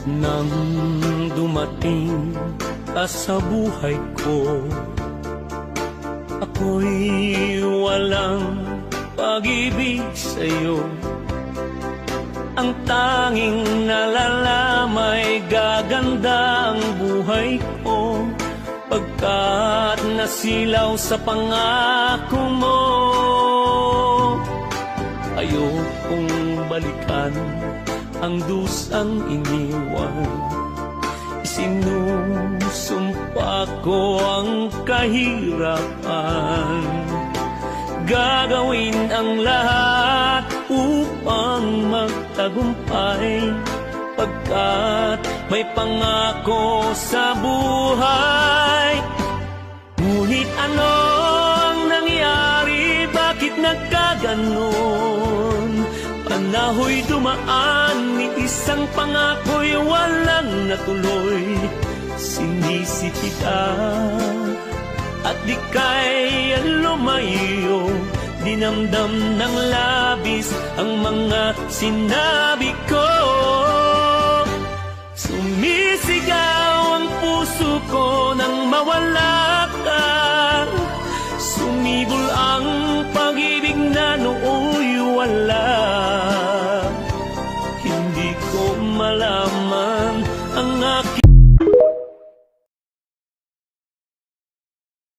Nang dumating ka sa buhay ko, ako'y walang pag-ibig sa'yo. Ang tanging nalalamay gaganda ang buhay ko, pagkat nasilaw sa pangako mo. Ayokong balikan ang dusang iniwan, isinusumpa ko ang kahirapan. Gagawin ang lahat upang magtagumpay, pagkat may pangako sa buhay. Ngunit ano ang nangyari? Bakit nagkaganon? Panaho'y dumaan, ni isang pangko'y walang natuloy. Sinisi kita at di kaya lumayo, dinamdam ng labis ang mga sinabi ko. Sumisigaw ang puso ko nang mawala